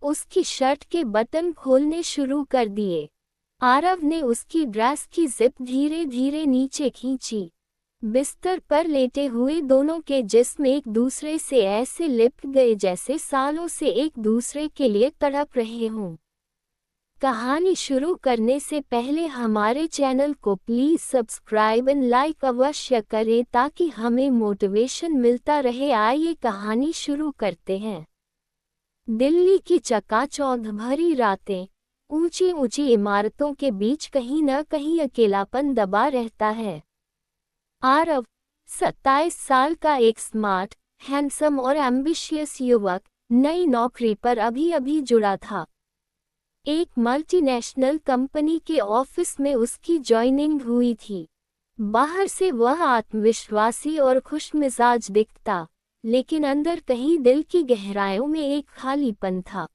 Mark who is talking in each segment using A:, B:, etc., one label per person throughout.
A: उसकी शर्ट के बटन खोलने शुरू कर दिए। आरव ने उसकी ड्रेस की जिप धीरे धीरे नीचे खींची। बिस्तर पर लेटे हुए दोनों के जिस्म एक दूसरे से ऐसे लिपट गए जैसे सालों से एक दूसरे के लिए तड़प रहे हों। कहानी शुरू करने से पहले हमारे चैनल को प्लीज़ सब्सक्राइब एंड लाइक अवश्य करें ताकि हमें मोटिवेशन मिलता रहे। आइए कहानी शुरू करते हैं। दिल्ली की चकाचौंध भरी रातें, ऊंची ऊंची इमारतों के बीच कहीं न कहीं अकेलापन दबा रहता है। आरव, 27 साल का एक स्मार्ट, हैंडसम और एम्बिशियस युवक, नई नौकरी पर अभी अभी जुड़ा था। एक मल्टीनेशनल कंपनी के ऑफिस में उसकी जॉइनिंग हुई थी। बाहर से वह आत्मविश्वासी और खुशमिजाज दिखता, लेकिन अंदर कहीं दिल की गहराइयों में एक खालीपन था।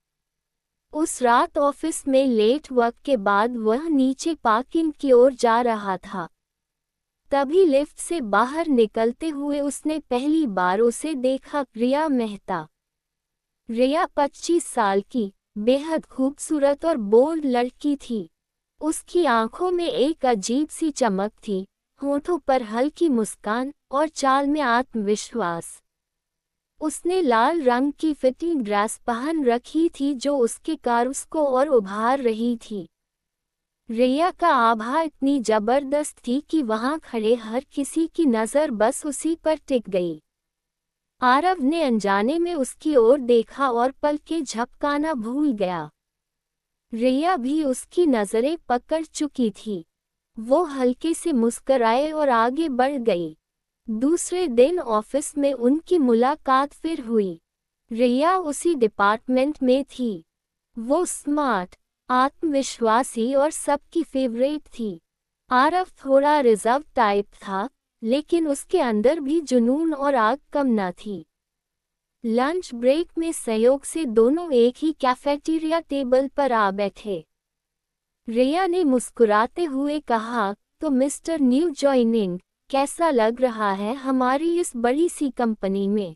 A: उस रात ऑफिस में लेट वर्क के बाद वह नीचे पार्किंग की ओर जा रहा था। तभी लिफ्ट से बाहर निकलते हुए उसने पहली बार उसे देखा। रिया मेहता। रिया 25 साल की, बेहद खूबसूरत और बोल्ड लड़की थी। उसकी आंखों में एक अजीब सी चमक थी, होठों पर हल्की मुस्कान और चाल में आत्मविश्वास। उसने लाल रंग की फिटिंग ड्रेस पहन रखी थी जो उसके कारस को और उभार रही थी। रिया का आभा इतनी जबरदस्त थी कि वहां खड़े हर किसी की नज़र बस उसी पर टिक गई। आरव ने अनजाने में उसकी ओर देखा और पलकें झपकाना भूल गया। रिया भी उसकी नज़रें पकड़ चुकी थी। वो हल्के से मुस्कुराए और आगे बढ़ गई। दूसरे दिन ऑफिस में उनकी मुलाकात फिर हुई। रिया उसी डिपार्टमेंट में थी। वो स्मार्ट, आत्मविश्वासी और सबकी फेवरेट थी। आरव थोड़ा रिजर्व टाइप था, लेकिन उसके अंदर भी जुनून और आग कम न थी। लंच ब्रेक में संयोग से दोनों एक ही कैफेटेरिया टेबल पर आ बैठे। रिया ने मुस्कुराते हुए कहा, तो मिस्टर न्यू जॉइनिंग, कैसा लग रहा है हमारी इस बड़ी सी कंपनी में?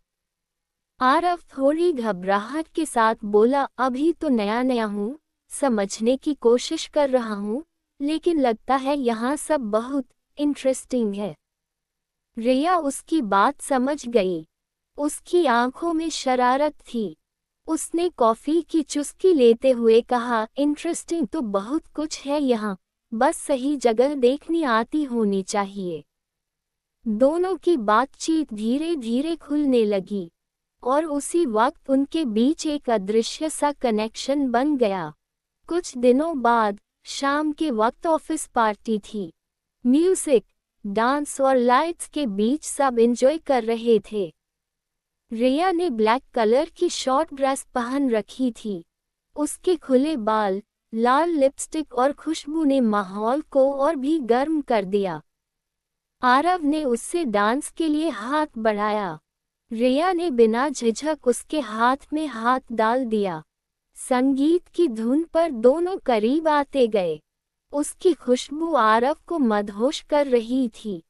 A: आरव थोड़ी घबराहट के साथ बोला, अभी तो नया नया हूँ, समझने की कोशिश कर रहा हूँ, लेकिन लगता है यहाँ सब बहुत इंटरेस्टिंग है। रिया उसकी बात समझ गई। उसकी आंखों में शरारत थी। उसने कॉफी की चुस्की लेते हुए कहा, इंटरेस्टिंग तो बहुत कुछ है यहाँ, बस सही जगह देखनी आती होनी चाहिए। दोनों की बातचीत धीरे धीरे खुलने लगी, और उसी वक्त उनके बीच एक अदृश्य सा कनेक्शन बन गया। कुछ दिनों बाद, शाम के वक्त ऑफिस पार्टी थी। म्यूजिक, डांस और लाइट्स के बीच सब एंजॉय कर रहे थे। रिया ने ब्लैक कलर की शॉर्ट ड्रेस पहन रखी थी। उसके खुले बाल, लाल लिपस्टिक और खुशबू ने माहौल को और भी गर्म कर दिया। आरव ने उससे डांस के लिए हाथ बढ़ाया। रिया ने बिना झिझक उसके हाथ में हाथ डाल दिया। संगीत की धुन पर दोनों करीब आते गए। उसकी खुशबू आरव को मदहोश कर रही थी।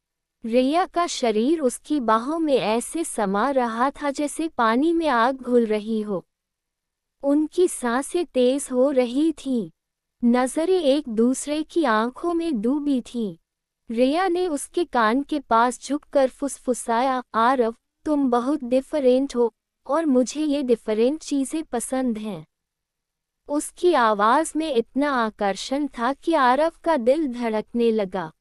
A: रिया का शरीर उसकी बाहों में ऐसे समा रहा था जैसे पानी में आग घुल रही हो। उनकी सांसें तेज हो रही थीं। नजरें एक दूसरे की आंखों में डूबी थीं। रिया ने उसके कान के पास झुककर फुसफुसाया, आरव, तुम बहुत डिफरेंट हो, और मुझे ये डिफरेंट चीज़ें पसंद हैं। उसकी आवाज़ में इतना आकर्षण था कि आरव का दिल धड़कने लगा।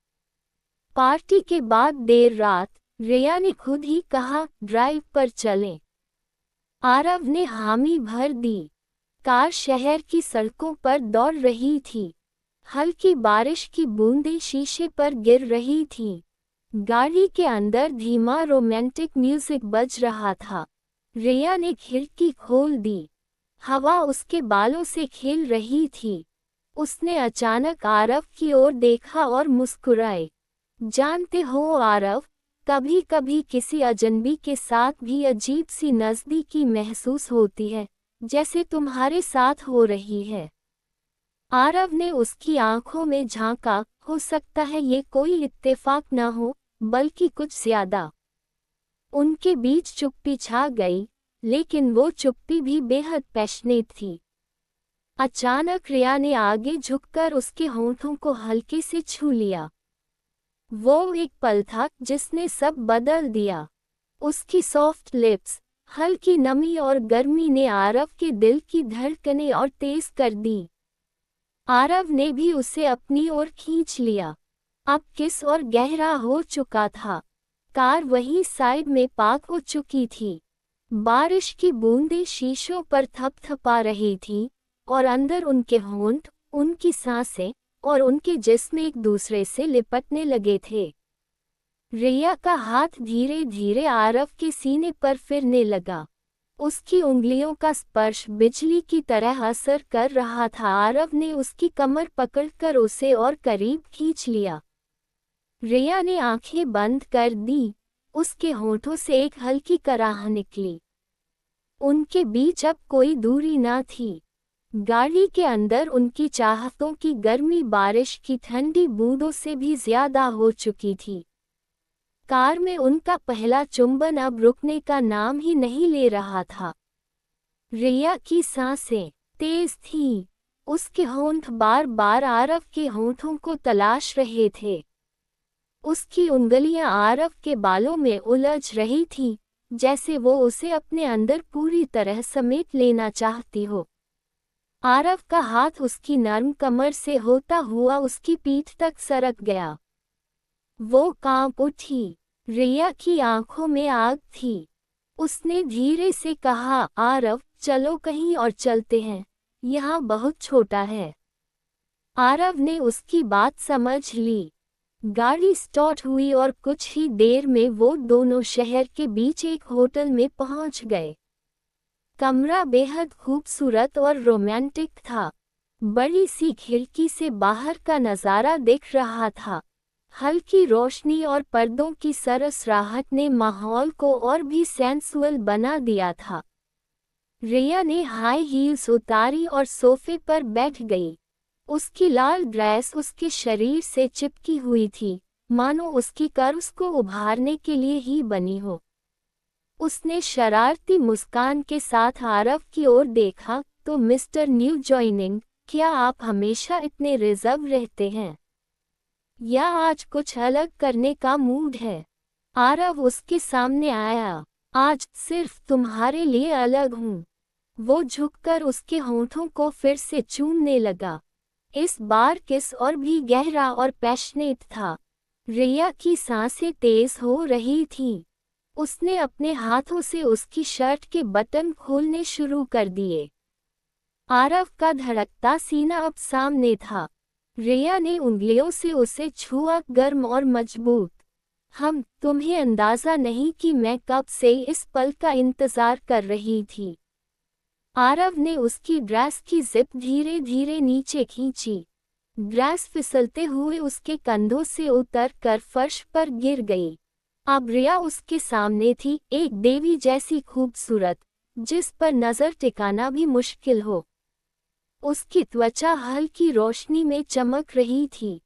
A: पार्टी के बाद देर रात, रिया ने खुद ही कहा, ड्राइव पर चलें। आरव ने हामी भर दी। कार शहर की सड़कों पर दौड़ रही थी। हल्की बारिश की बूंदें शीशे पर गिर रही थीं। गाड़ी के अंदर धीमा रोमांटिक म्यूजिक बज रहा था। रिया ने खिड़की खोल दी। हवा उसके बालों से खेल रही थी। उसने अचानक आरव की ओर देखा और मुस्कुराई। जानते हो आरव, कभी कभी किसी अजनबी के साथ भी अजीब सी नज़दीकी महसूस होती है, जैसे तुम्हारे साथ हो रही है। आरव ने उसकी आंखों में झांका, हो सकता है ये कोई इत्तेफाक न हो, बल्कि कुछ ज्यादा। उनके बीच चुप्पी छा गई, लेकिन वो चुप्पी भी बेहद पैशनेट थी। अचानक रिया ने आगे झुककर उसके होंठों को हल्के से छू लिया। वो एक पल था जिसने सब बदल दिया। उसकी सॉफ्ट लिप्स, हल्की नमी और गर्मी ने आरव के दिल की धड़कनें और तेज कर दी। आरव ने भी उसे अपनी ओर खींच लिया। अब किस और गहरा हो चुका था। कार वहीं साइड में पार्क हो चुकी थी। बारिश की बूंदें शीशों पर थपथपा रही थीं और अंदर उनके होंठ, उनकी सांसें और उनके जिस्म एक दूसरे से लिपटने लगे थे। रिया का हाथ धीरे धीरे आरव के सीने पर फिरने लगा। उसकी उंगलियों का स्पर्श बिजली की तरह असर कर रहा था। आरव ने उसकी कमर पकड़कर उसे और करीब खींच लिया। रिया ने आंखें बंद कर दी। उसके होठों से एक हल्की कराह निकली। उनके बीच अब कोई दूरी न थी। गाड़ी के अंदर उनकी चाहतों की गर्मी बारिश की ठंडी बूंदों से भी ज्यादा हो चुकी थी। कार में उनका पहला चुंबन अब रुकने का नाम ही नहीं ले रहा था। रिया की सांसें तेज थीं। उसके होंठ बार बार आरव के होंठों को तलाश रहे थे। उसकी उंगलियां आरव के बालों में उलझ रही थीं, जैसे वो उसे अपने अंदर पूरी तरह समेट लेना चाहती हो। आरव का हाथ उसकी नर्म कमर से होता हुआ उसकी पीठ तक सरक गया। वो कांप उठी। रिया की आंखों में आग थी। उसने धीरे से कहा, आरव, चलो कहीं और चलते हैं, यहाँ बहुत छोटा है। आरव ने उसकी बात समझ ली। गाड़ी स्टार्ट हुई और कुछ ही देर में वो दोनों शहर के बीच एक होटल में पहुंच गए। कमरा बेहद खूबसूरत और रोमांटिक था। बड़ी सी खिड़की से बाहर का नज़ारा दिख रहा था। हल्की रोशनी और पर्दों की सरसराहट ने माहौल को और भी सेंसुअल बना दिया था। रिया ने हाई हील्स उतारी और सोफे पर बैठ गई। उसकी लाल ड्रेस उसके शरीर से चिपकी हुई थी, मानो उसकी कर्व्स को उभारने के लिए ही बनी हो। उसने शरारती मुस्कान के साथ आरव की ओर देखा, तो मिस्टर न्यू जॉइनिंग, क्या आप हमेशा इतने रिजर्व रहते हैं, या आज कुछ अलग करने का मूड है? आरव उसके सामने आया। आज सिर्फ तुम्हारे लिए अलग हूँ। वो झुककर उसके होंठों को फिर से चूमने लगा। इस बार किस और भी गहरा और पैशनेट था। रिया की सांसें तेज हो रही थीं। उसने अपने हाथों से उसकी शर्ट के बटन खोलने शुरू कर दिए। आरव का धड़कता सीना अब सामने था। रिया ने उंगलियों से उसे छुआ, गर्म और मजबूत। तुम्हें अंदाजा नहीं कि मैं कब से इस पल का इंतजार कर रही थी। आरव ने उसकी ड्रेस की जिप धीरे धीरे नीचे खींची। ड्रेस फिसलते हुए उसके कंधों से उतर कर फर्श पर गिर गई। अब रिया उसके सामने थी, एक देवी जैसी खूबसूरत, जिस पर नजर टिकाना भी मुश्किल हो। उसकी त्वचा हल्की रोशनी में चमक रही थी।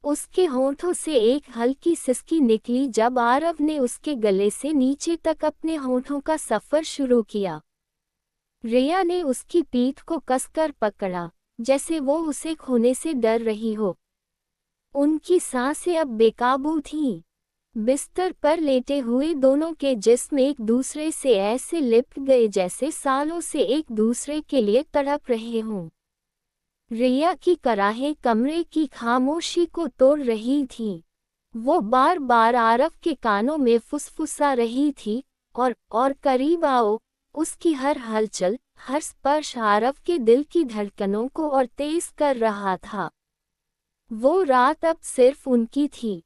A: उसके होंठों से एक हल्की सिसकी निकली जब आरव ने उसके गले से नीचे तक अपने होंठों का सफर शुरू किया। रिया ने उसकी पीठ को कसकर पकड़ा, जैसे वो उसे खोने से डर रही हो। उनकी सांसें अब बेकाबू थीं। बिस्तर पर लेटे हुए दोनों के जिस्म एक दूसरे से ऐसे लिपट गए जैसे सालों से एक दूसरे के लिए तड़प रहे हों। रिया की कराहें कमरे की खामोशी को तोड़ रही थीं। वो बार बार आरव के कानों में फुसफुसा रही थी, और करीब आओ। उसकी हर हलचल, हर स्पर्श आरव के दिल की धड़कनों को और तेज कर रहा था। वो रात अब सिर्फ उनकी थी।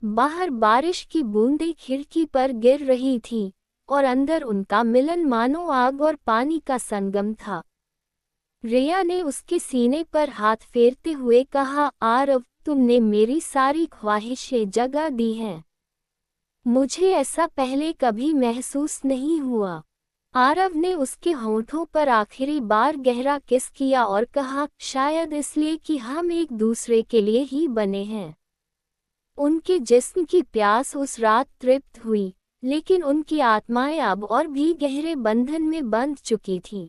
A: बाहर बारिश की बूंदें खिड़की पर गिर रही थीं, और अंदर उनका मिलन मानो आग और पानी का संगम था। रिया ने उसके सीने पर हाथ फेरते हुए कहा, आरव, तुमने मेरी सारी ख्वाहिशें जगा दी हैं। मुझे ऐसा पहले कभी महसूस नहीं हुआ। आरव ने उसके होंठों पर आखिरी बार गहरा किस किया और कहा, शायद इसलिए कि हम एक दूसरे के लिए ही बने हैं। उनके जिस्म की प्यास उस रात तृप्त हुई, लेकिन उनकी आत्माएं अब और भी गहरे बंधन में बंध चुकी थीं।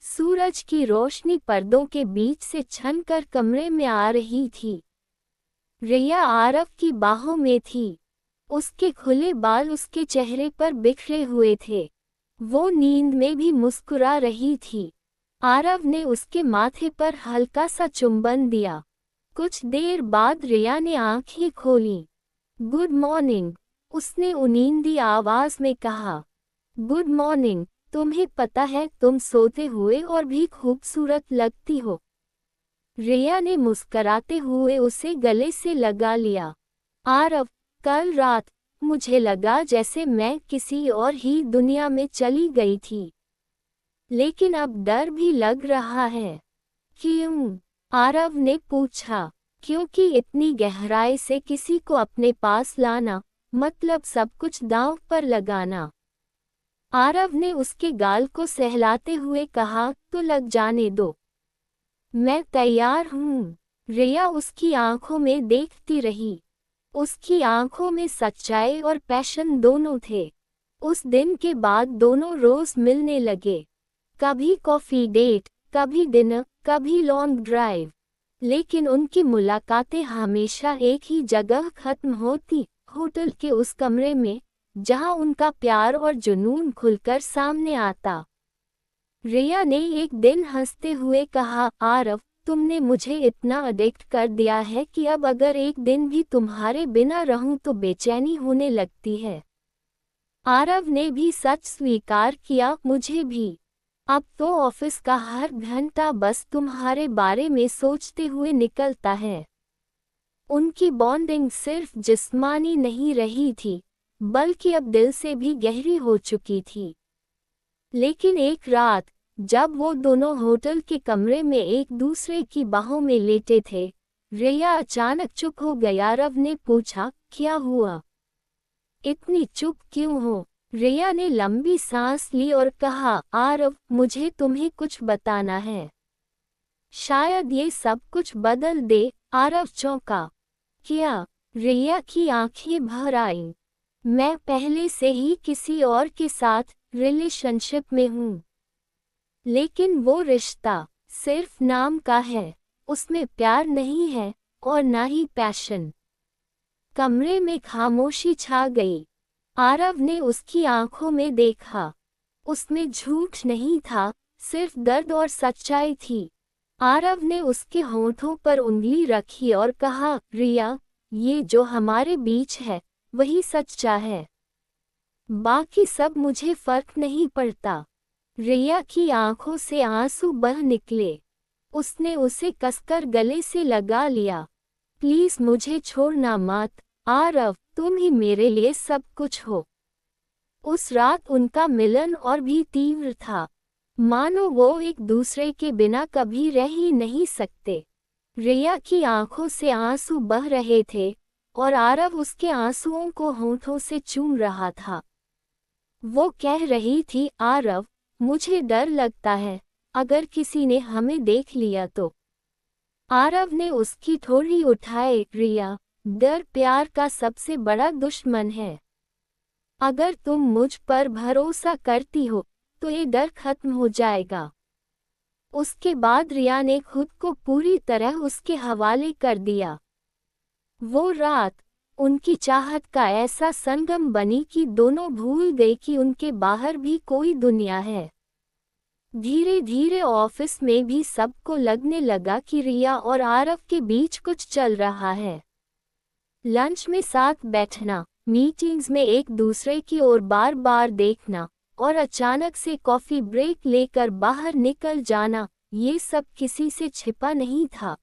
A: सूरज की रोशनी पर्दों के बीच से छनकर कमरे में आ रही थी। रिया आरव की बाहों में थी। उसके खुले बाल उसके चेहरे पर बिखरे हुए थे। वो नींद में भी मुस्कुरा रही थी। आरव ने उसके माथे पर हल्का सा चुंबन दिया। कुछ देर बाद रिया ने आंखें खोलीं। गुड मॉर्निंग, उसने उनींदी आवाज में कहा। गुड मॉर्निंग, तुम्हें पता है तुम सोते हुए और भी खूबसूरत लगती हो। रिया ने मुस्कराते हुए उसे गले से लगा लिया। आरव, कल रात मुझे लगा जैसे मैं किसी और ही दुनिया में चली गई थी, लेकिन अब डर भी लग रहा है। क्यों? आरव ने पूछा। क्योंकि इतनी गहराई से किसी को अपने पास लाना मतलब सब कुछ दांव पर लगाना। आरव ने उसके गाल को सहलाते हुए कहा, तो लग जाने दो, मैं तैयार हूँ। रिया उसकी आंखों में देखती रही। उसकी आंखों में सच्चाई और पैशन दोनों थे। उस दिन के बाद दोनों रोज मिलने लगे। कभी कॉफी डेट, कभी डिनर, कभी लॉन्ग ड्राइव। लेकिन उनकी मुलाकातें हमेशा एक ही जगह खत्म होती, होटल के उस कमरे में जहां उनका प्यार और जुनून खुलकर सामने आता। रिया ने एक दिन हंसते हुए कहा, आरव, तुमने मुझे इतना अडिक्ट कर दिया है कि अब अगर एक दिन भी तुम्हारे बिना रहूं तो बेचैनी होने लगती है। आरव ने भी सच स्वीकार किया, मुझे भी। अब तो ऑफिस का हर घंटा बस तुम्हारे बारे में सोचते हुए निकलता है। उनकी बॉन्डिंग सिर्फ जिस्मानी नहीं रही थी, बल्कि अब दिल से भी गहरी हो चुकी थी। लेकिन एक रात जब वो दोनों होटल के कमरे में एक दूसरे की बाहों में लेटे थे, रिया अचानक चुप हो गई। आरव ने पूछा, क्या हुआ? इतनी चुप क्यों हो? रिया ने लंबी सांस ली और कहा, आरव, मुझे तुम्हें कुछ बताना है। शायद ये सब कुछ बदल दे। आरव चौंका। क्या? रिया की आंखें भर आईं। मैं पहले से ही किसी और के साथ रिलेशनशिप में हूँ, लेकिन वो रिश्ता सिर्फ नाम का है, उसमें प्यार नहीं है और ना ही पैशन। कमरे में खामोशी छा गई। आरव ने उसकी आंखों में देखा। उसमें झूठ नहीं था, सिर्फ दर्द और सच्चाई थी। आरव ने उसके होठों पर उंगली रखी और कहा, रिया, ये जो हमारे बीच है वही सच्चा है, बाकी सब मुझे फर्क नहीं पड़ता। रिया की आंखों से आंसू बह निकले। उसने उसे कसकर गले से लगा लिया। प्लीज मुझे छोड़ना मत, आरव, तुम ही मेरे लिए सब कुछ हो। उस रात उनका मिलन और भी तीव्र था, मानो वो एक दूसरे के बिना कभी रह ही नहीं सकते। रिया की आंखों से आंसू बह रहे थे और आरव उसके आंसुओं को होठों से चूम रहा था। वो कह रही थी, आरव, मुझे डर लगता है, अगर किसी ने हमें देख लिया तो। आरव ने उसकी थोड़ी उठाए, रिया, डर प्यार का सबसे बड़ा दुश्मन है। अगर तुम मुझ पर भरोसा करती हो तो ये डर खत्म हो जाएगा। उसके बाद रिया ने खुद को पूरी तरह उसके हवाले कर दिया। वो रात उनकी चाहत का ऐसा संगम बनी कि दोनों भूल गए कि उनके बाहर भी कोई दुनिया है। धीरे धीरे ऑफिस में भी सबको लगने लगा कि रिया और आरव के बीच कुछ चल रहा है। लंच में साथ बैठना, मीटिंग्स में एक दूसरे की ओर बार बार देखना और अचानक से कॉफी ब्रेक लेकर बाहर निकल जाना, ये सब किसी से छिपा नहीं था।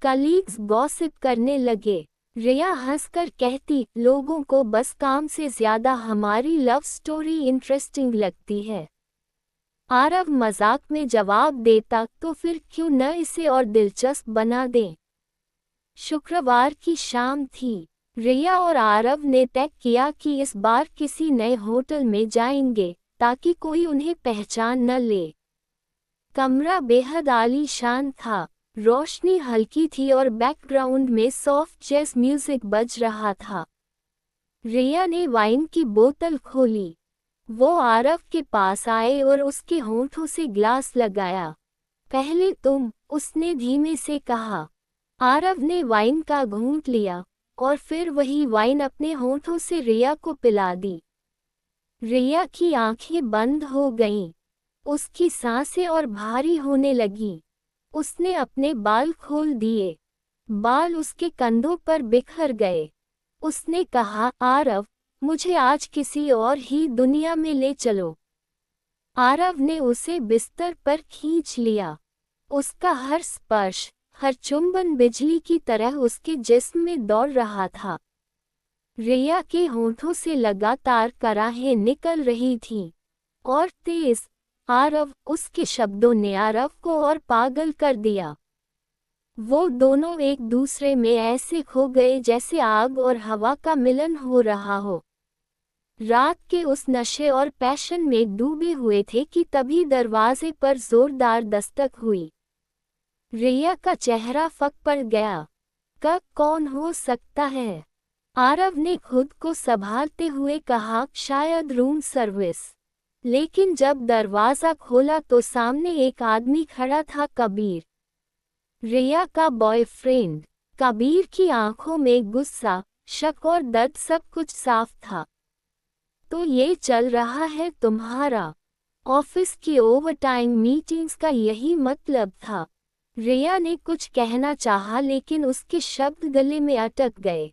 A: कलीग्स गॉसिप करने लगे। रिया हंसकर कहती, लोगों को बस काम से ज्यादा हमारी लव स्टोरी इंटरेस्टिंग लगती है। आरव मजाक में जवाब देता, तो फिर क्यों न इसे और दिलचस्प बना दें। शुक्रवार की शाम थी। रिया और आरव ने तय किया कि इस बार किसी नए होटल में जाएंगे ताकि कोई उन्हें पहचान न ले। कमरा बेहद आलीशान था, रोशनी हल्की थी और बैकग्राउंड में सॉफ्ट जैज म्यूजिक बज रहा था। रिया ने वाइन की बोतल खोली। वो आरव के पास आए और उसके होंठों से ग्लास लगाया। पहले तुम, उसने धीमे से कहा। आरव ने वाइन का घूंट लिया और फिर वही वाइन अपने होंठों से रिया को पिला दी। रिया की आंखें बंद हो गईं। उसकी सांसें और भारी होने लगीं। उसने अपने बाल खोल दिए। बाल उसके कंधों पर बिखर गए। उसने कहा, आरव, मुझे आज किसी और ही दुनिया में ले चलो। आरव ने उसे बिस्तर पर खींच लिया। उसका हर स्पर्श, हर चुंबन बिजली की तरह उसके जिस्म में दौड़ रहा था। रिया के होंठों से लगातार कराहें निकल रही थीं, और तेज, आरव, उसके शब्दों ने आरव को और पागल कर दिया। वो दोनों एक दूसरे में ऐसे खो गए जैसे आग और हवा का मिलन हो रहा हो। रात के उस नशे और पैशन में डूबे हुए थे कि तभी दरवाजे पर जोरदार दस्तक हुई। रिया का चेहरा फक पड़ गया। कौन हो सकता है? आरव ने खुद को संभालते हुए कहा, शायद रूम सर्विस। लेकिन जब दरवाजा खोला तो सामने एक आदमी खड़ा था, कबीर, रिया का बॉयफ्रेंड। कबीर की आंखों में गुस्सा, शक और दर्द सब कुछ साफ था। तो ये चल रहा है तुम्हारा? ऑफिस की ओवरटाइम मीटिंग्स का यही मतलब था। रिया ने कुछ कहना चाहा लेकिन उसके शब्द गले में अटक गए।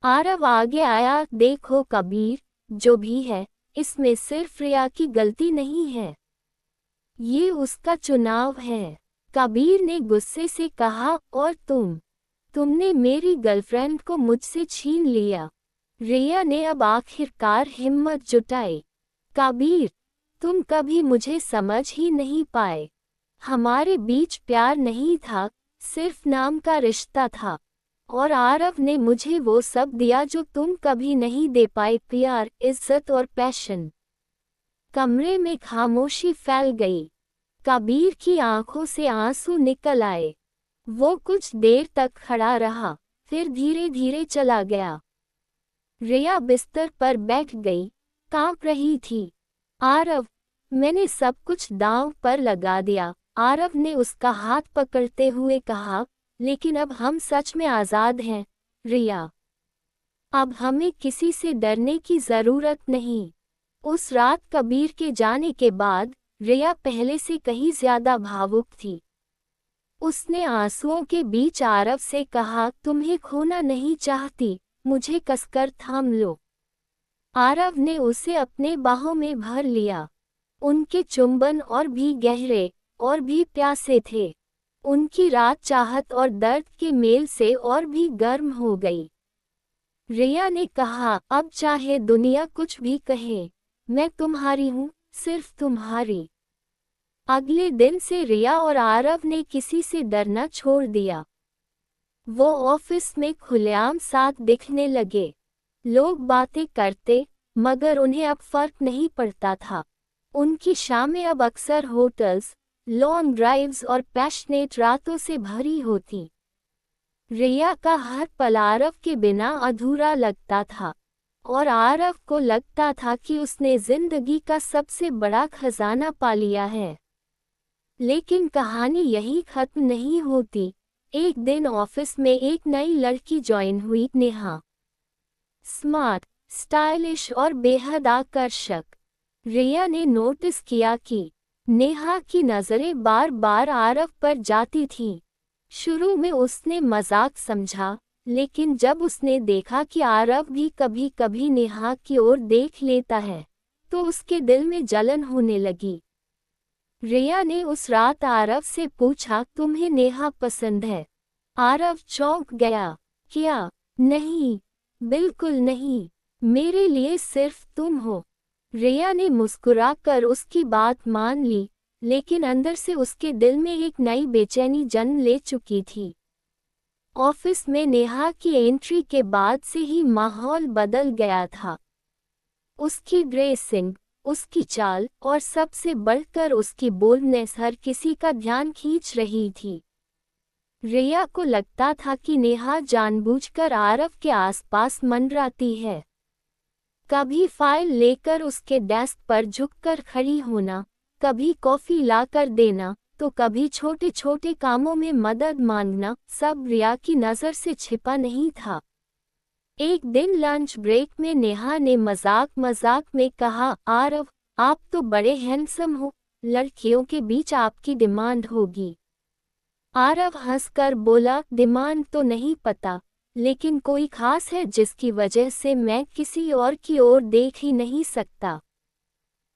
A: आरव आगे आया, देखो कबीर, जो भी है, इसमें सिर्फ रिया की गलती नहीं है। ये उसका चुनाव है। कबीर ने गुस्से से कहा, और तुमने मेरी गर्लफ्रेंड को मुझसे छीन लिया। रिया ने अब आखिरकार हिम्मत जुटाई। कबीर, तुम कभी मुझे समझ ही नहीं पाए। हमारे बीच प्यार नहीं था, सिर्फ नाम का रिश्ता था। और आरव ने मुझे वो सब दिया जो तुम कभी नहीं दे पाए, प्यार, इज्जत और पैशन। कमरे में खामोशी फैल गई। कबीर की आंखों से आंसू निकल आए। वो कुछ देर तक खड़ा रहा, फिर धीरे धीरे चला गया। रिया बिस्तर पर बैठ गई, कांप रही थी। आरव, मैंने सब कुछ दांव पर लगा दिया, आरव ने उसका हाथ पकड़ते हुए कहा, लेकिन अब हम सच में आज़ाद हैं, रिया। अब हमें किसी से डरने की ज़रूरत नहीं। उस रात कबीर के जाने के बाद रिया पहले से कहीं ज़्यादा भावुक थी। उसने आंसुओं के बीच आरव से कहा, तुम्हें खोना नहीं चाहती, मुझे कसकर थाम लो। आरव ने उसे अपने बाहों में भर लिया। उनके चुंबन और भी गहरे और भी प्यासे थे। उनकी रात चाहत और दर्द के मेल से और भी गर्म हो गई। रिया ने कहा, अब चाहे दुनिया कुछ भी कहे, मैं तुम्हारी हूँ, सिर्फ तुम्हारी। अगले दिन से रिया और आरव ने किसी से डरना छोड़ दिया। वो ऑफिस में खुलेआम साथ दिखने लगे। लोग बातें करते, मगर उन्हें अब फर्क नहीं पड़ता था। उनकी शामें अब अक्सर होटल्स, लॉन्ग ड्राइव्स और पैशनेट रातों से भरी होती। रिया का हर पल आरव के बिना अधूरा लगता था, और आरव को लगता था कि उसने जिंदगी का सबसे बड़ा खजाना पा लिया है। लेकिन कहानी यही खत्म नहीं होती। एक दिन ऑफिस में एक नई लड़की ज्वाइन हुई, नेहा। स्मार्ट, स्टाइलिश और बेहद आकर्षक। रिया ने नोटिस किया कि नेहा की नज़रें बार बार आरव पर जाती थीं। शुरू में उसने मजाक समझा, लेकिन जब उसने देखा कि आरव भी कभी कभी नेहा की ओर देख लेता है, तो उसके दिल में जलन होने लगी। रिया ने उस रात आरव से पूछा, तुम्हें नेहा पसंद है? आरव चौंक गया। क्या? नहीं, बिल्कुल नहीं, मेरे लिए सिर्फ तुम हो। रिया ने मुस्कुराकर उसकी बात मान ली, लेकिन अंदर से उसके दिल में एक नई बेचैनी जन्म ले चुकी थी। ऑफिस में नेहा की एंट्री के बाद से ही माहौल बदल गया था। उसकी ड्रेसिंग, उसकी चाल और सबसे बढ़कर उसकी बोल्डनेस हर किसी का ध्यान खींच रही थी। रिया को लगता था कि नेहा जानबूझकर आरव के आसपास मंडराती है। कभी फाइल लेकर उसके डेस्क पर झुककर खड़ी होना, कभी कॉफी लाकर देना, तो कभी छोटे छोटे कामों में मदद मांगना, सब रिया की नज़र से छिपा नहीं था। एक दिन लंच ब्रेक में नेहा ने मजाक मजाक में कहा, आरव, आप तो बड़े हैंडसम हो, लड़कियों के बीच आपकी डिमांड होगी। आरव हंसकर बोला, डिमांड तो नहीं पता, लेकिन कोई खास है जिसकी वजह से मैं किसी और की ओर देख ही नहीं सकता।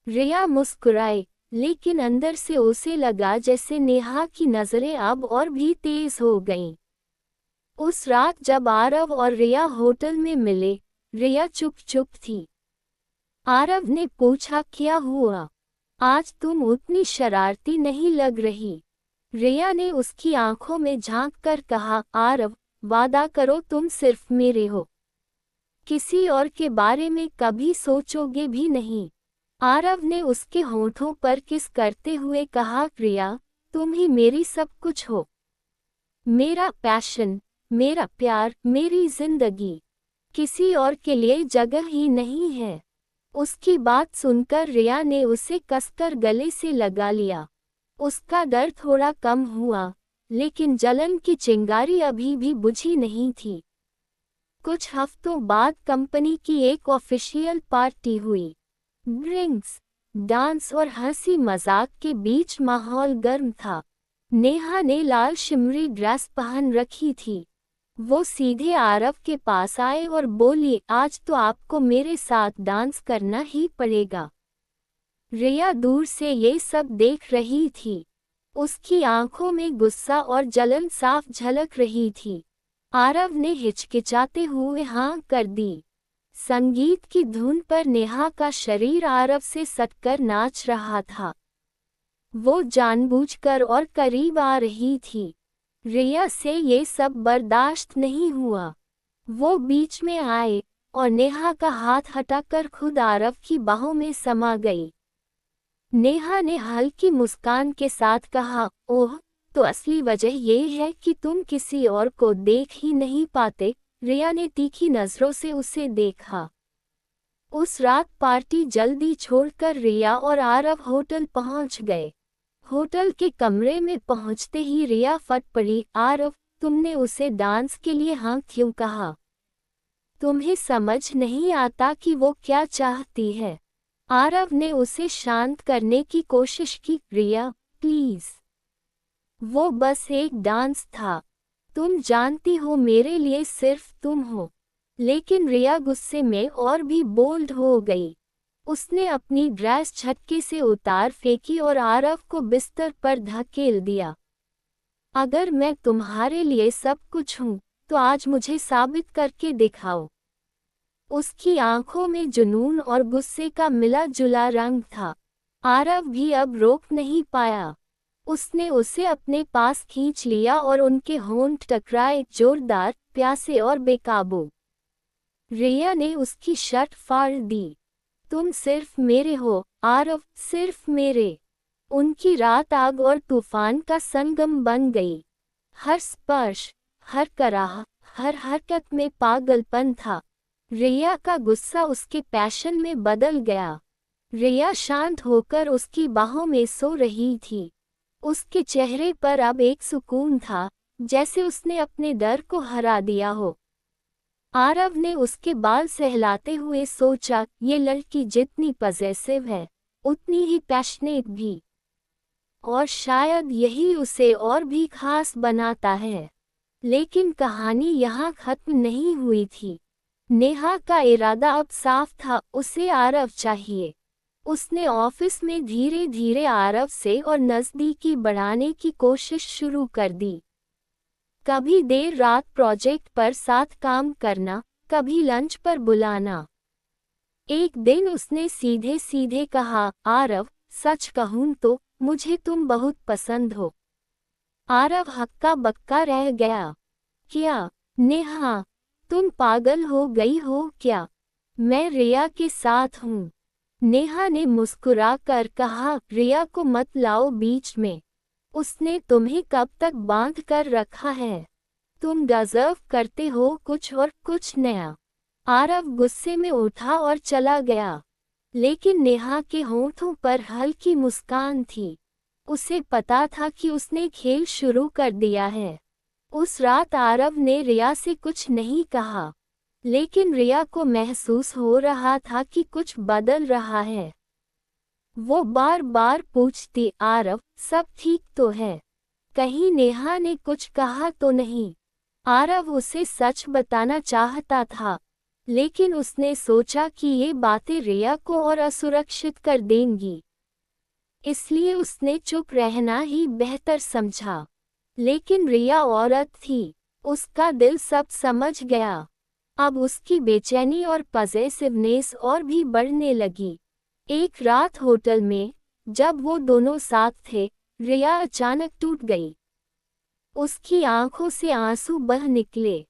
A: रिया मुस्कुराई, लेकिन अंदर से उसे लगा जैसे नेहा की नजरें अब और भी तेज हो गईं। उस रात जब आरव और रिया होटल में मिले, रिया चुप चुप थी। आरव ने पूछा, क्या हुआ? आज तुम उतनी शरारती नहीं लग रही। रिया ने उसकी आंखों में झांककर कहा, आरव, वादा करो तुम सिर्फ मेरे हो, किसी और के बारे में कभी सोचोगे भी नहीं। आरव ने उसके होठों पर किस करते हुए कहा, रिया, तुम ही मेरी सब कुछ हो, मेरा पैशन, मेरा प्यार, मेरी जिंदगी। किसी और के लिए जगह ही नहीं है। उसकी बात सुनकर रिया ने उसे कसकर गले से लगा लिया। उसका डर थोड़ा कम हुआ, लेकिन जलन की चिंगारी अभी भी बुझी नहीं थी। कुछ हफ्तों बाद कंपनी की एक ऑफिशियल पार्टी हुई। ड्रिंक्स, डांस और हंसी मजाक के बीच माहौल गर्म था। नेहा ने लाल शिमरी ड्रेस पहन रखी थी। वो सीधे आरव के पास आए और बोली, आज तो आपको मेरे साथ डांस करना ही पड़ेगा। रिया दूर से ये सब देख रही थी। उसकी आंखों में गुस्सा और जलन साफ झलक रही थी। आरव ने हिचकिचाते हुए हाँ कर दी। संगीत की धुन पर नेहा का शरीर आरव से सटकर नाच रहा था। वो जानबूझकर और करीब आ रही थी। रिया से ये सब बर्दाश्त नहीं हुआ। वो बीच में आए और नेहा का हाथ हटाकर खुद आरव की बाहों में समा गई। नेहा ने हल्की मुस्कान के साथ कहा, ओह, तो असली वजह ये है कि तुम किसी और को देख ही नहीं पाते। रिया ने तीखी नजरों से उसे देखा। उस रात पार्टी जल्दी छोड़कर रिया और आरव होटल पहुंच गए। होटल के कमरे में पहुंचते ही रिया फट पड़ी, आरव, तुमने उसे डांस के लिए हाँ क्यों कहा? तुम्हें समझ नहीं आता कि वो क्या चाहती है? आरव ने उसे शांत करने की कोशिश की, रिया, प्लीज, वो बस एक डांस था। तुम जानती हो मेरे लिए सिर्फ तुम हो। लेकिन रिया गुस्से में और भी बोल्ड हो गई। उसने अपनी ड्रेस झटके से उतार फेंकी और आरव को बिस्तर पर धकेल दिया। अगर मैं तुम्हारे लिए सब कुछ हूँ, तो आज मुझे साबित करके दिखाओ। उसकी आंखों में जुनून और गुस्से का मिला जुला रंग था। आरव भी अब रोक नहीं पाया। उसने उसे अपने पास खींच लिया और उनके होंठ टकराए, जोरदार, प्यासे और बेकाबू। रिया ने उसकी शर्ट फाड़ दी। तुम सिर्फ मेरे हो, आरव, सिर्फ मेरे। उनकी रात आग और तूफान का संगम बन गई। हर स्पर्श, हर कराह, हर हरकत में पागलपन था। रिया का गुस्सा उसके पैशन में बदल गया। रिया शांत होकर उसकी बाहों में सो रही थी। उसके चेहरे पर अब एक सुकून था, जैसे उसने अपने डर को हरा दिया हो। आरव ने उसके बाल सहलाते हुए सोचा, ये लड़की जितनी पॉसेसिव है, उतनी ही पैशनेट भी। और शायद यही उसे और भी खास बनाता है। लेकिन कहानी यहाँ खत्म नहीं हुई थी। नेहा का इरादा अब साफ था, उसे आरव चाहिए। उसने ऑफिस में धीरे धीरे आरव से और नज़दीकी बढ़ाने की कोशिश शुरू कर दी। कभी देर रात प्रोजेक्ट पर साथ काम करना, कभी लंच पर बुलाना। एक दिन उसने सीधे सीधे कहा, आरव, सच कहूं तो मुझे तुम बहुत पसंद हो। आरव हक्का बक्का रह गया। क्या? नेहा, तुम पागल हो गई हो क्या? मैं रिया के साथ हूँ। नेहा ने मुस्कुरा कर कहा, रिया को मत लाओ बीच में। उसने तुम्हें कब तक बांध कर रखा है? तुम डिजर्व करते हो कुछ और कुछ नया। आरव गुस्से में उठा और चला गया, लेकिन नेहा के होंठों पर हल्की मुस्कान थी। उसे पता था कि उसने खेल शुरू कर दिया है। उस रात आरव ने रिया से कुछ नहीं कहा, लेकिन रिया को महसूस हो रहा था कि कुछ बदल रहा है। वो बार बार पूछती, आरव सब ठीक तो है? कहीं नेहा ने कुछ कहा तो नहीं? आरव उसे सच बताना चाहता था, लेकिन उसने सोचा कि ये बातें रिया को और असुरक्षित कर देंगी, इसलिए उसने चुप रहना ही बेहतर समझा। लेकिन रिया औरत थी, उसका दिल सब समझ गया। अब उसकी बेचैनी और पॉसेसिवनेस और भी बढ़ने लगी। एक रात होटल में जब वो दोनों साथ थे, रिया अचानक टूट गई। उसकी आंखों से आंसू बह निकले।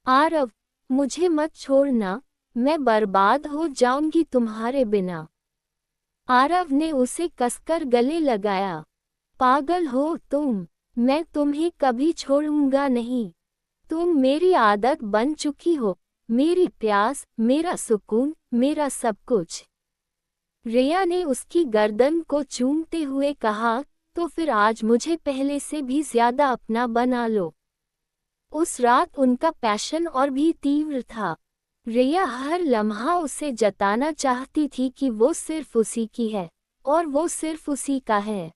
A: आरव, मुझे मत छोड़ना, मैं बर्बाद हो जाऊंगी तुम्हारे बिना। आरव ने उसे कसकर गले लगाया। पागल हो तुम, मैं तुम्हें कभी छोड़ूंगा नहीं। तुम मेरी आदत बन चुकी हो, मेरी प्यास, मेरा सुकून, मेरा सब कुछ। रिया ने उसकी गर्दन को चूमते हुए कहा, तो फिर आज मुझे पहले से भी ज्यादा अपना बना लो। उस रात उनका पैशन और भी तीव्र था। रिया हर लम्हा उसे जताना चाहती थी कि वो सिर्फ उसी की है और वो सिर्फ उसी का है।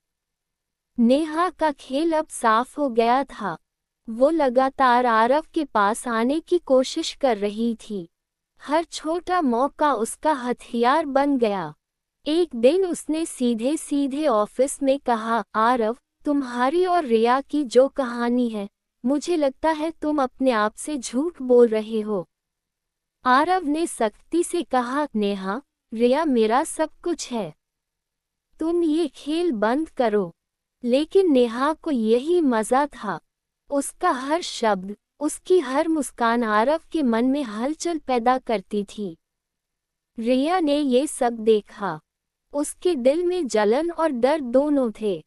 A: नेहा का खेल अब साफ हो गया था। वो लगातार आरव के पास आने की कोशिश कर रही थी। हर छोटा मौका उसका हथियार बन गया। एक दिन उसने सीधे सीधे ऑफिस में कहा, आरव, तुम्हारी और रिया की जो कहानी है, मुझे लगता है तुम अपने आप से झूठ बोल रहे हो। आरव ने सख्ती से कहा, नेहा, रिया मेरा सब कुछ है। तुम ये खेल बंद करो। लेकिन नेहा को यही मजा था। उसका हर शब्द, उसकी हर मुस्कान आरव के मन में हलचल पैदा करती थी। रिया ने ये सब देखा। उसके दिल में जलन और डर दोनों थे,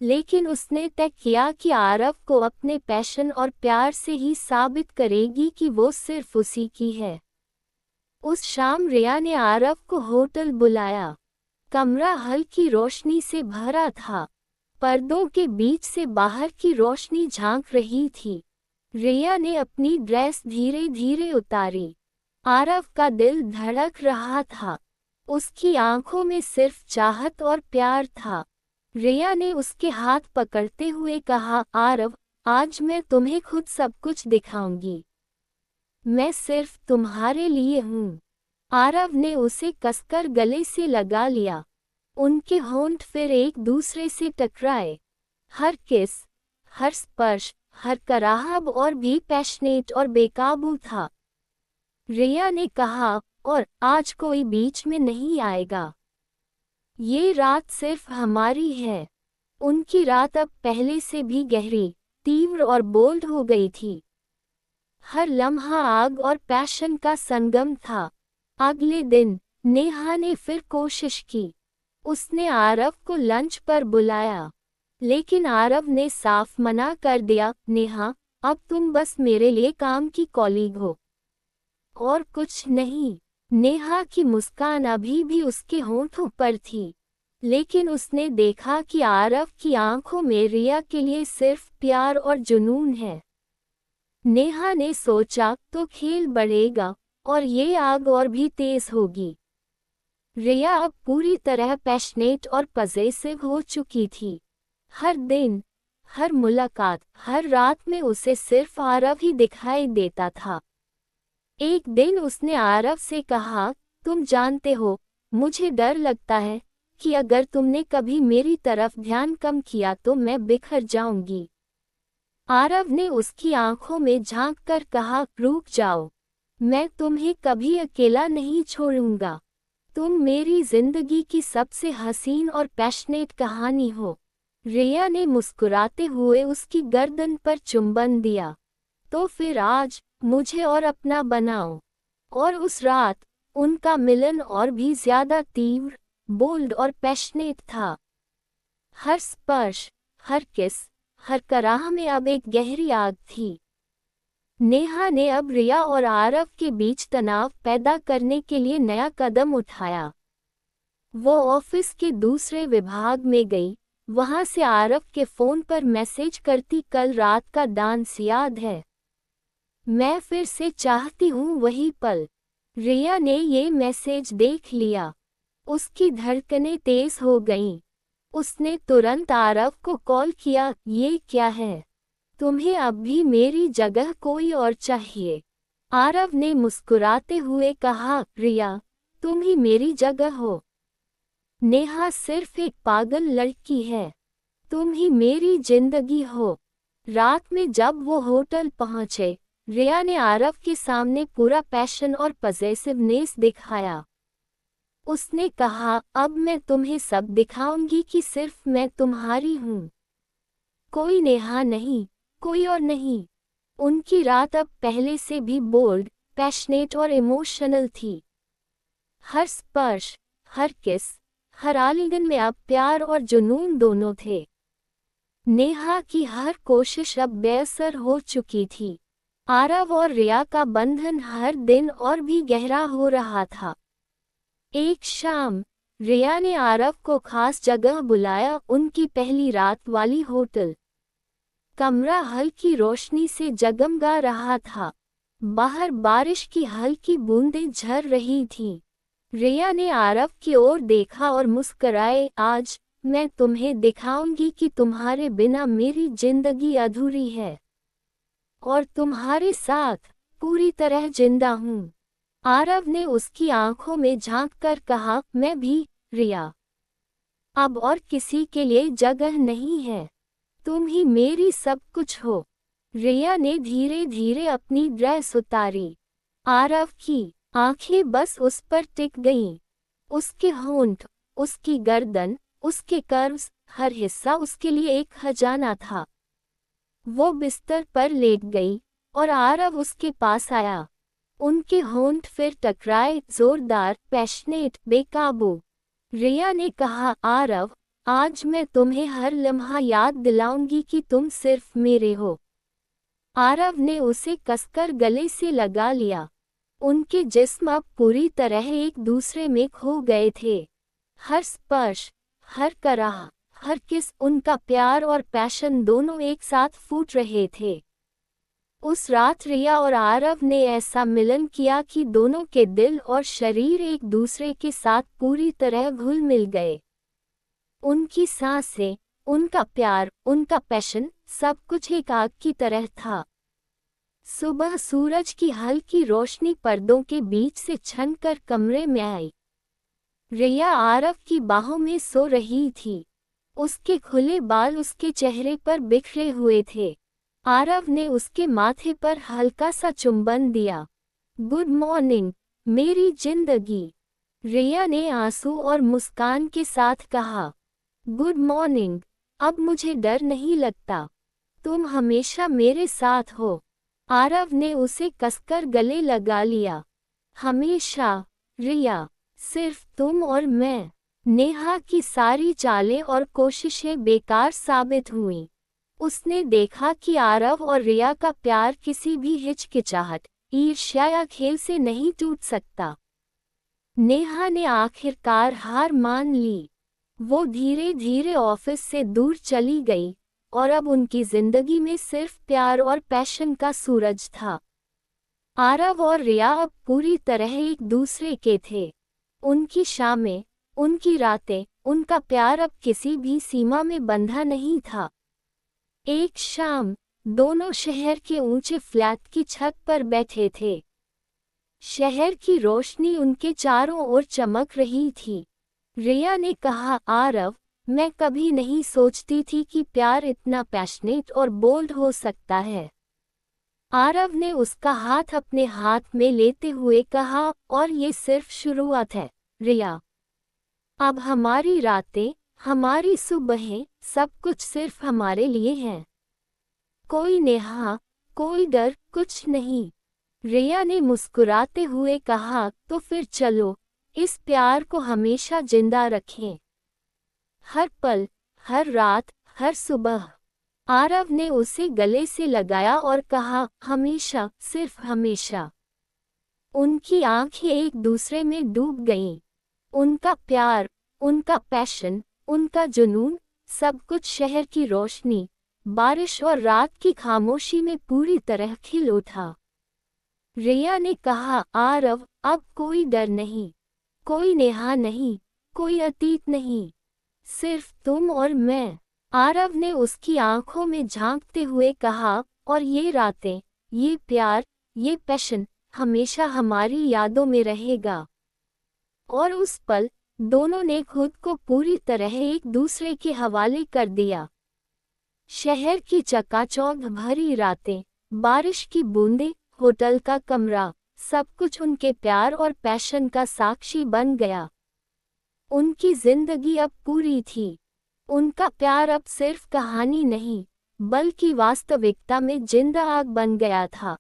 A: लेकिन उसने तय किया कि आरव को अपने पैशन और प्यार से ही साबित करेगी कि वो सिर्फ उसी की है। उस शाम रिया ने आरव को होटल बुलाया। कमरा हल्की रोशनी से भरा था। पर्दों के बीच से बाहर की रोशनी झांक रही थी। रिया ने अपनी ड्रेस धीरे धीरे उतारी। आरव का दिल धड़क रहा था। उसकी आंखों में सिर्फ चाहत और प्यार था। रिया ने उसके हाथ पकड़ते हुए कहा, आरव, आज मैं तुम्हें खुद सब कुछ दिखाऊंगी। मैं सिर्फ तुम्हारे लिए हूँ। आरव ने उसे कसकर गले से लगा लिया। उनके होंठ फिर एक दूसरे से टकराए। हर किस, हर स्पर्श, हर कराहब और भी पैशनेट और बेकाबू था। रिया ने कहा, और आज कोई बीच में नहीं आएगा। ये रात सिर्फ हमारी है। उनकी रात अब पहले से भी गहरी, तीव्र और बोल्ड हो गई थी। हर लम्हा आग और पैशन का संगम था। अगले दिन नेहा ने फिर कोशिश की। उसने आरव को लंच पर बुलाया, लेकिन आरव ने साफ मना कर दिया, नेहा, अब तुम बस मेरे लिए काम की कॉलीग हो और कुछ नहीं। नेहा की मुस्कान अभी भी उसके होंठों पर थी, लेकिन उसने देखा कि आरव की आंखों में रिया के लिए सिर्फ प्यार और जुनून है। नेहा ने सोचा, तो खेल बढ़ेगा और ये आग और भी तेज होगी। रिया अब पूरी तरह पैशनेट और पॉसेसिव हो चुकी थी। हर दिन, हर मुलाकात, हर रात में उसे सिर्फ आरव ही दिखाई देता था। एक दिन उसने आरव से कहा, तुम जानते हो, मुझे डर लगता है कि अगर तुमने कभी मेरी तरफ ध्यान कम किया तो मैं बिखर जाऊंगी। आरव ने उसकी आंखों में झांककर कहा, रुक जाओ, मैं तुम्हें कभी अकेला नहीं छोड़ूंगा। तुम मेरी जिंदगी की सबसे हसीन और पैशनेट कहानी हो। रिया ने मुस्कुराते हुए उसकी गर्दन पर चुंबन दिया। तो फिर आज मुझे और अपना बनाओ। और उस रात उनका मिलन और भी ज्यादा तीव्र, बोल्ड और पैशनेट था। हर स्पर्श, हर किस, हर कराह में अब एक गहरी आग थी। नेहा ने अब रिया और आरव के बीच तनाव पैदा करने के लिए नया कदम उठाया। वो ऑफिस के दूसरे विभाग में गई, वहां से आरव के फोन पर मैसेज करती, कल रात का डांस याद है? मैं फिर से चाहती हूँ वही पल। रिया ने ये मैसेज देख लिया। उसकी धड़कनें तेज हो गईं। उसने तुरंत आरव को कॉल किया, ये क्या है? तुम्हें अब भी मेरी जगह कोई और चाहिए? आरव ने मुस्कुराते हुए कहा, रिया, तुम ही मेरी जगह हो। नेहा सिर्फ एक पागल लड़की है। तुम ही मेरी जिंदगी हो। रात में जब वो होटल पहुंचे, रिया ने आरव के सामने पूरा पैशन और पजेसिवनेस दिखाया। उसने कहा, अब मैं तुम्हें सब दिखाऊंगी कि सिर्फ मैं तुम्हारी हूँ, कोई नेहा नहीं, कोई और नहीं। उनकी रात अब पहले से भी बोल्ड, पैशनेट और इमोशनल थी। हर स्पर्श, हर किस, हर आलिंगन में अब प्यार और जुनून दोनों थे। नेहा की हर कोशिश अब बेअसर हो चुकी थी। आरव और रिया का बंधन हर दिन और भी गहरा हो रहा था। एक शाम, रिया ने आरव को खास जगह बुलाया, उनकी पहली रात वाली होटल। कमरा हल्की रोशनी से जगमगा रहा था। बाहर बारिश की हल्की बूंदें झर रही थीं। रिया ने आरव की ओर देखा और मुस्कुराए, आज मैं तुम्हें दिखाऊंगी कि तुम्हारे बिना मेरी जिंदगी अधूरी है और तुम्हारे साथ पूरी तरह जिंदा हूँ। आरव ने उसकी आंखों में झांककर कहा, मैं भी, रिया। अब और किसी के लिए जगह नहीं है, तुम ही मेरी सब कुछ हो। रिया ने धीरे धीरे अपनी ड्रेस उतारी। आरव की आंखें बस उस पर टिक गईं। उसके होंठ, उसकी गर्दन, उसके कर्व्स, हर हिस्सा उसके लिए एक खजाना था। वो बिस्तर पर लेट गई और आरव उसके पास आया। उनके होंठ फिर टकराए, जोरदार, पैशनेट, बेकाबू। रिया ने कहा, आरव, आज मैं तुम्हें हर लम्हा याद दिलाऊंगी कि तुम सिर्फ मेरे हो। आरव ने उसे कसकर गले से लगा लिया। उनके जिस्म अब पूरी तरह एक दूसरे में खो गए थे। हर स्पर्श, हर कराह, हर किस, उनका प्यार और पैशन दोनों एक साथ फूट रहे थे। उस रात रिया और आरव ने ऐसा मिलन किया कि दोनों के दिल और शरीर एक दूसरे के साथ पूरी तरह घुल मिल गए। उनकी सांसें, उनका प्यार, उनका पैशन, सब कुछ एक आग की तरह था। सुबह सूरज की हल्की रोशनी पर्दों के बीच से छनकर कमरे में आई। रिया आरव की बाहों में सो रही थी। उसके खुले बाल उसके चेहरे पर बिखरे हुए थे। आरव ने उसके माथे पर हल्का सा चुंबन दिया। गुड मॉर्निंग, मेरी जिंदगी। रिया ने आंसू और मुस्कान के साथ कहा, गुड मॉर्निंग, अब मुझे डर नहीं लगता, तुम हमेशा मेरे साथ हो। आरव ने उसे कसकर गले लगा लिया। हमेशा, रिया, सिर्फ तुम और मैं। नेहा की सारी चालें और कोशिशें बेकार साबित हुईं। उसने देखा कि आरव और रिया का प्यार किसी भी हिचकिचाहट, ईर्ष्या या खेल से नहीं टूट सकता। नेहा ने आखिरकार हार मान ली। वो धीरे धीरे ऑफिस से दूर चली गई और अब उनकी जिंदगी में सिर्फ प्यार और पैशन का सूरज था। आरव और रिया अब पूरी तरह एक दूसरे के थे। उनकी शामें, उनकी रातें, उनका प्यार अब किसी भी सीमा में बंधा नहीं था। एक शाम, दोनों शहर के ऊंचे फ्लैट की छत पर बैठे थे। शहर की रोशनी उनके चारों ओर चमक रही थी। रिया ने कहा, आरव, मैं कभी नहीं सोचती थी कि प्यार इतना पैशनेट और बोल्ड हो सकता है। आरव ने उसका हाथ अपने हाथ में लेते हुए कहा, और ये सिर्फ शुरुआत है, रिया। अब हमारी रातें, हमारी सुबहें, सब कुछ सिर्फ हमारे लिए हैं। कोई नेहा, कोई डर, कुछ नहीं। रिया ने मुस्कुराते हुए कहा, तो फिर चलो, इस प्यार को हमेशा जिंदा रखें। हर पल, हर रात, हर सुबह। आरव ने उसे गले से लगाया और कहा, हमेशा, सिर्फ हमेशा। उनकी आंखें एक दूसरे में डूब गईं। उनका प्यार, उनका पैशन, उनका जुनून, सब कुछ शहर की रोशनी, बारिश और रात की खामोशी में पूरी तरह खिल उठा। रिया ने कहा, आरव, अब कोई डर नहीं, कोई नेहा नहीं, कोई अतीत नहीं, सिर्फ तुम और मैं। आरव ने उसकी आंखों में झांकते हुए कहा, और ये रातें, ये प्यार, ये पैशन हमेशा हमारी यादों में रहेगा। और उस पल दोनों ने खुद को पूरी तरह एक दूसरे के हवाले कर दिया। शहर की चकाचौंध भरी रातें, बारिश की बूंदें, होटल का कमरा, सब कुछ उनके प्यार और पैशन का साक्षी बन गया। उनकी जिंदगी अब पूरी थी। उनका प्यार अब सिर्फ कहानी नहीं, बल्कि वास्तविकता में जिंदा आग बन गया था।